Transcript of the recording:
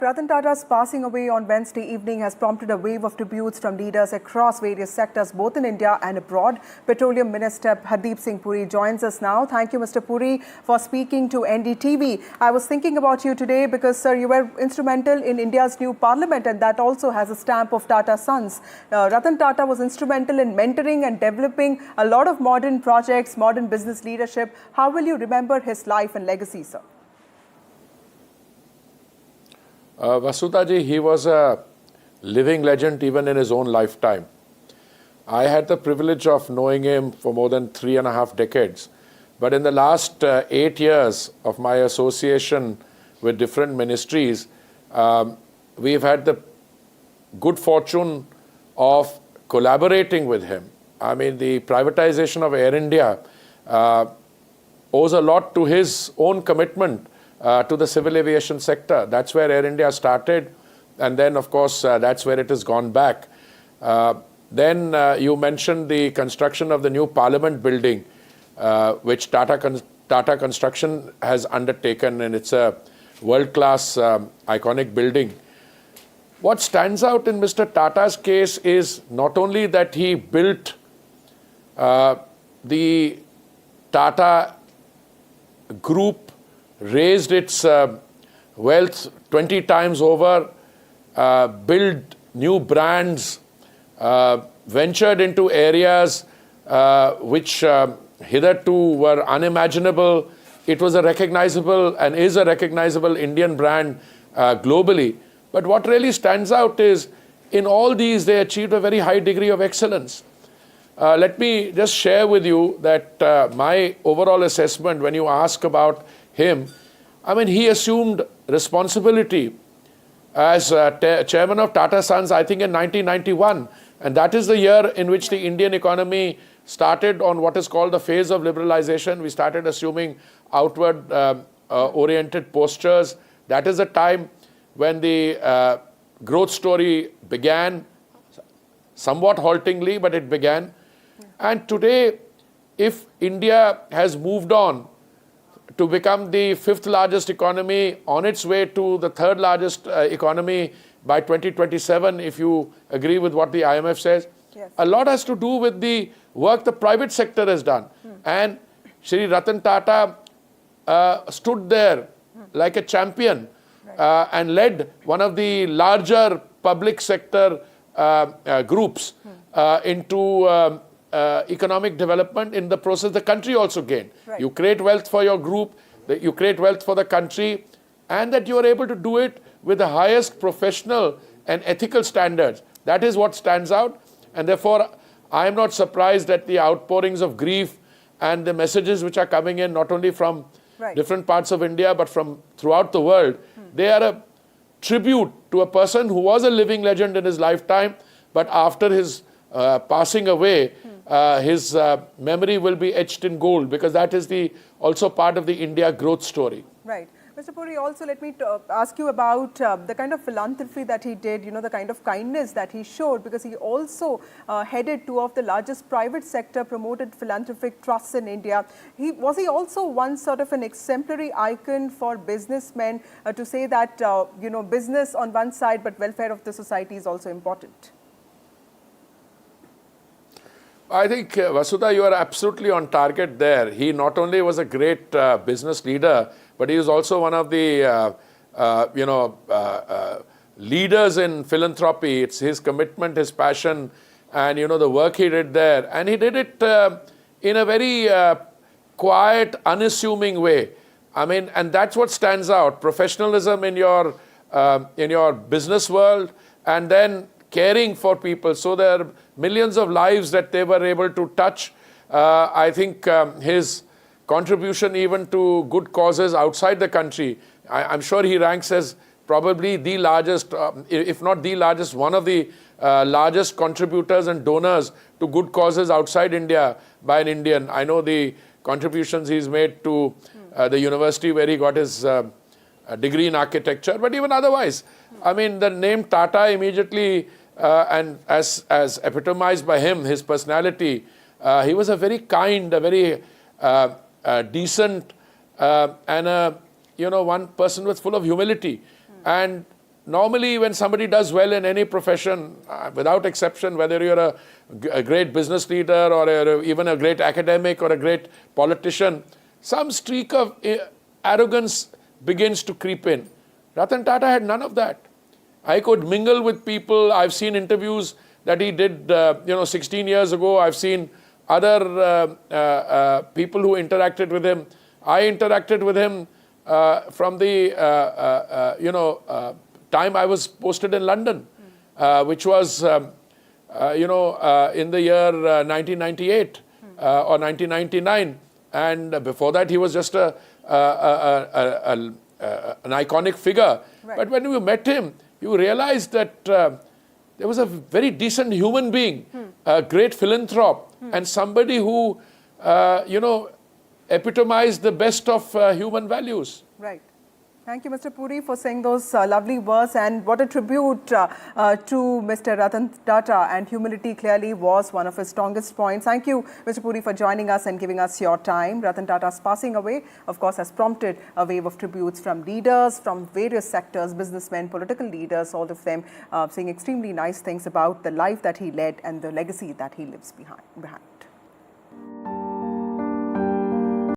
Ratan Tata's passing away on Wednesday evening has prompted a wave of tributes from leaders across various sectors, both in India and abroad. Petroleum Minister Hardeep Singh Puri joins us now. Thank you, Mr. Puri, for speaking to NDTV. I was thinking about you today because, sir, you were instrumental in India's new parliament, and that also has a stamp of Tata Sons. Ratan Tata was instrumental in mentoring and developing a lot of modern projects, modern business leadership. How will you remember his life and legacy, sir? Vasudha ji, he was a living legend even in his own lifetime. I had the privilege of knowing him for more than 3.5 decades. But in the last 8 years of my association with different ministries, we've had the good fortune of collaborating with him. I mean, the privatization of Air India owes a lot to his own commitment to the civil aviation sector. That's where Air India started, and then of course that's where it has gone back. Then you mentioned the construction of the new Parliament building, which Tata Construction has undertaken, and it's a world-class iconic building. What stands out in Mr. Tata's case is not only that he built the Tata Group, raised its wealth 20 times over, built new brands, ventured into areas which hitherto were unimaginable. It was a recognizable and is a recognizable Indian brand globally. But what really stands out is in all these they achieved a very high degree of excellence. Let me just share with you that my overall assessment when you ask about him, I mean, he assumed responsibility as chairman of Tata Sons, I think in 1991. And that is the year in which the Indian economy started on what is called the phase of liberalization. We started assuming outward oriented postures. That is the time when the growth story began, somewhat haltingly, but it began. And today, if India has moved on to become the 5th largest economy, on its way to the 3rd largest economy by 2027, if you agree with what the IMF says. Yes. A lot has to do with the work the private sector has done. And Shri Ratan Tata stood there like a champion and led one of the larger public sector groups into economic development. In the process, the country also gained. Right. You create wealth for your group, you create wealth for the country, and that you are able to do it with the highest professional and ethical standards. That is what stands out. And therefore, I am not surprised at the outpourings of grief and the messages which are coming in, not only from different parts of India, but from throughout the world. They are a tribute to a person who was a living legend in his lifetime, but after his passing away, his memory will be etched in gold, because that is also part of the India growth story. Right. Mr. Puri, also let me ask you about the kind of philanthropy that he did, the kind of kindness that he showed, because he also headed 2 of the largest private sector promoted philanthropic trusts in India. Was he also one sort of an exemplary icon for businessmen to say that, business on one side, but welfare of the society is also important? I think, Vasudha, you are absolutely on target there. He not only was a great business leader, but he was also one of the, leaders in philanthropy. It's his commitment, his passion, and, the work he did there. And he did it in a very quiet, unassuming way. I mean, and that's what stands out. Professionalism in your business world, and then caring for people. So there are millions of lives that they were able to touch. I think his contribution even to good causes outside the country, I'm sure he ranks as probably the largest, if not the largest, one of the largest contributors and donors to good causes outside India by an Indian. I know the contributions he's made to the university where he got his degree in architecture, but even otherwise. I mean, the name Tata immediately, and as epitomized by him, his personality, he was a very kind, a very decent, and one person was full of humility. And normally when somebody does well in any profession, without exception, whether you're a great business leader or even a great academic or a great politician, some streak of arrogance begins to creep in. Ratan Tata had none of that. I could mingle with people. I've seen interviews that he did, 16 years ago. I've seen other people who interacted with him. I interacted with him from the, time I was posted in London, which was, in the year 1998 or 1999. And before that, he was just an iconic figure. Right. But when you met him, you realized that there was a very decent human being, a great philanthrope, and somebody who, epitomized the best of human values. Right. Thank you, Mr. Puri, for saying those lovely words. And what a tribute to Mr. Ratan Tata. And humility clearly was one of his strongest points. Thank you, Mr. Puri, for joining us and giving us your time. Ratan Tata's passing away, of course, has prompted a wave of tributes from leaders from various sectors, businessmen, political leaders, all of them saying extremely nice things about the life that he led and the legacy that he lives behind.